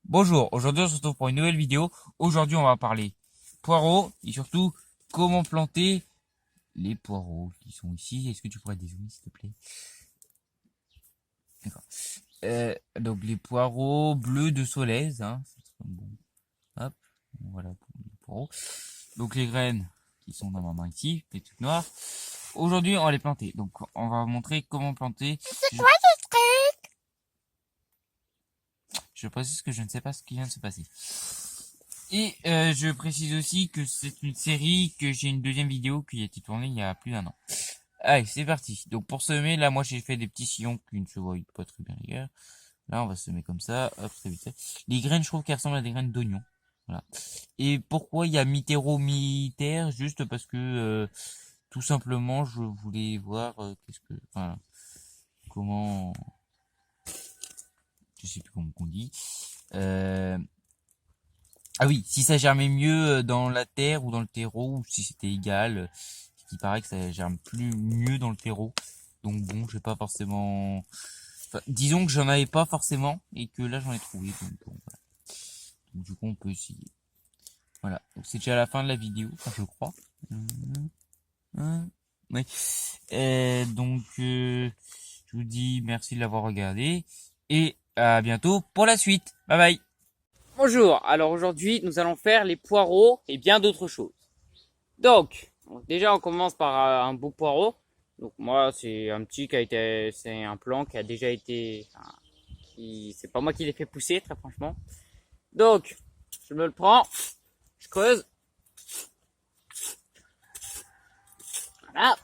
Bonjour, aujourd'hui on se retrouve pour une nouvelle vidéo. Aujourd'hui on va parler poireaux et surtout comment planter les poireaux qui sont ici. Est-ce que tu pourrais dézoomer s'il te plaît? D'accord. Donc les poireaux bleus de Solèze, hein. Bon, hop, voilà pour les poireaux. Donc les graines qui sont dans ma main ici, les toutes noires. Aujourd'hui on va les planter. Donc on va montrer comment planter. C'est quoi ce truc? Je précise que je ne sais pas ce qui vient de se passer. Et je précise aussi que c'est une série, que j'ai une deuxième vidéo qui a été tournée il y a plus d'1 an. Allez, c'est parti. Donc pour semer, là moi j'ai fait des petits sillons qui ne se voient pas très bien les gars. Là on va semer comme ça, hop, très vite. Les graines, je trouve qu'elles ressemblent à des graines d'oignon. Voilà. Et pourquoi il y a mi-terreau, mi-terre? Juste parce que tout simplement je voulais voir enfin, comment, je sais plus comment on dit. Ah oui, si ça germait mieux dans la terre ou dans le terreau, ou si c'était égal, il paraît que ça germe plus mieux dans le terreau. Donc bon, j'ai pas forcément. Enfin, disons que j'en avais pas forcément et que là j'en ai trouvé. Donc, bon, voilà. Donc du coup on peut essayer. Voilà. Donc c'est déjà la fin de la vidéo, enfin, je crois. Oui. Donc je vous dis merci de l'avoir regardé et à bientôt pour la suite. Bye bye. Bonjour, alors aujourd'hui nous allons faire les poireaux et bien d'autres choses. Donc, déjà on commence par un beau poireau. Donc moi c'est un petit qui a été, c'est un plant qui a déjà été, enfin, c'est pas moi qui l'ai fait pousser très franchement. Donc, je me le prends, je creuse. Voilà, à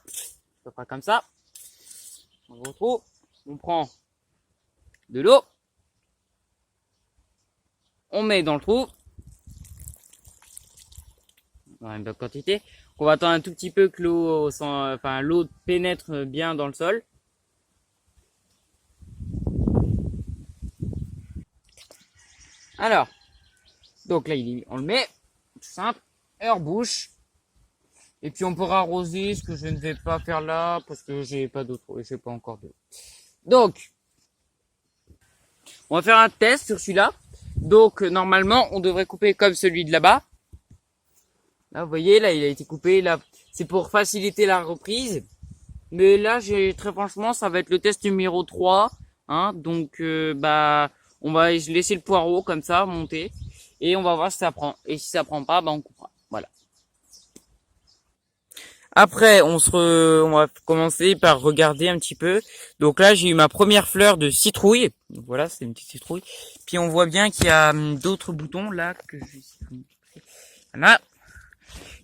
peu près comme ça. On retrouve, on prend de l'eau, on met dans le trou. Dans une bonne quantité. On va attendre un tout petit peu que l'eau pénètre bien dans le sol. Alors, donc là, on le met, tout simple, heure bouche. Et puis on pourra arroser, ce que je ne vais pas faire là, parce que j'ai pas d'autre, j'ai pas encore d'eau. Donc, on va faire un test sur celui-là. Donc, normalement, on devrait couper comme celui de là-bas. Là, vous voyez, là, il a été coupé. Là, c'est pour faciliter la reprise. Mais là, très franchement, ça va être le test numéro 3. Hein, donc, on va laisser le poireau comme ça monter. Et on va voir si ça prend. Et si ça prend pas, on coupera. Voilà. Après, on va commencer par regarder un petit peu. Donc là, j'ai eu ma première fleur de citrouille. Donc voilà, c'est une petite citrouille. Puis on voit bien qu'il y a d'autres boutons là que je... Voilà.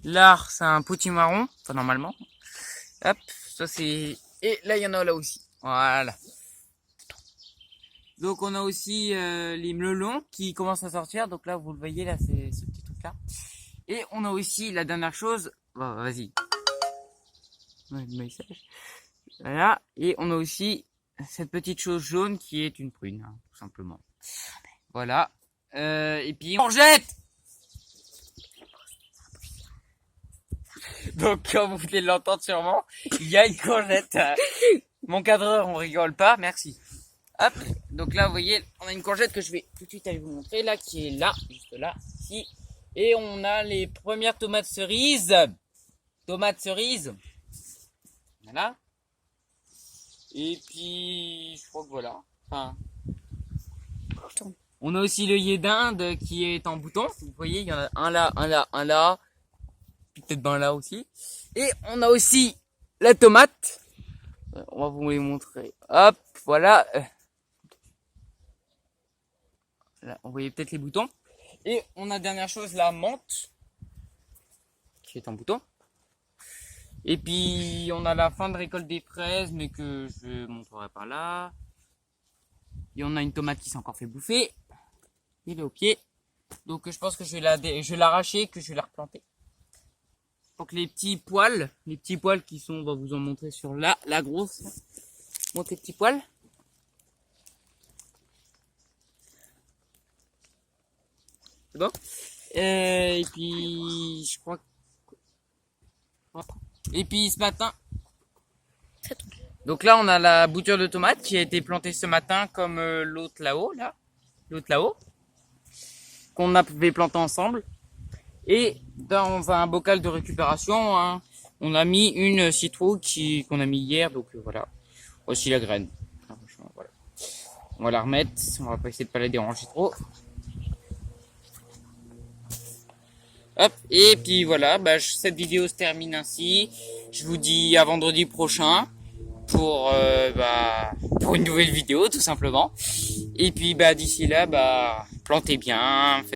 Là, c'est un potimarron, enfin normalement. Hop, ça c'est... Et là, il y en a là aussi. Voilà. Donc on a aussi les melons qui commencent à sortir. Donc là, vous le voyez, là, c'est ce petit truc-là. Et on a aussi la dernière chose... Bon, vas-y. Voilà. Et on a aussi cette petite chose jaune qui est une prune, hein, tout simplement. Voilà. Et puis, courgette. Donc, comme vous venez de l'entendre sûrement, il y a une courgette. Mon cadreur, on rigole pas, merci. Hop, donc là, vous voyez, on a une courgette que je vais tout de suite aller vous montrer, là, qui est là, juste là, ici. Et on a les premières tomates cerises. Tomates cerises. Voilà. Et puis, je crois que voilà. Enfin, on a aussi l'œillet d'Inde qui est en bouton. Vous voyez, il y en a un là, un là, un là. Peut-être ben là aussi. Et on a aussi la tomate. On va vous les montrer. Hop, voilà. Là, on voyait peut-être les boutons. Et on a dernière chose, la menthe. Qui est en bouton. Et puis, on a la fin de récolte des fraises, mais que je montrerai par là. Et on a une tomate qui s'est encore fait bouffer. Il est au pied. Donc, je pense que je vais l'arracher, que je vais la replanter. Donc, les petits poils qui sont, on va vous en montrer sur là, la grosse. Montre les petits poils. C'est bon? Et puis, je crois que... Et puis, ce matin... Donc là, on a la bouture de tomate qui a été plantée ce matin comme l'autre là-haut, là. L'autre là-haut. qu'on avait planté ensemble. Et dans un bocal de récupération, hein, on a mis une citrouille qu'on a mis hier, donc voilà. Aussi la graine. Voilà. On va la remettre, on va pas essayer de pas la déranger trop. Hop, et puis voilà, cette vidéo se termine ainsi. Je vous dis à vendredi prochain pour une nouvelle vidéo tout simplement. Et puis d'ici là, plantez bien.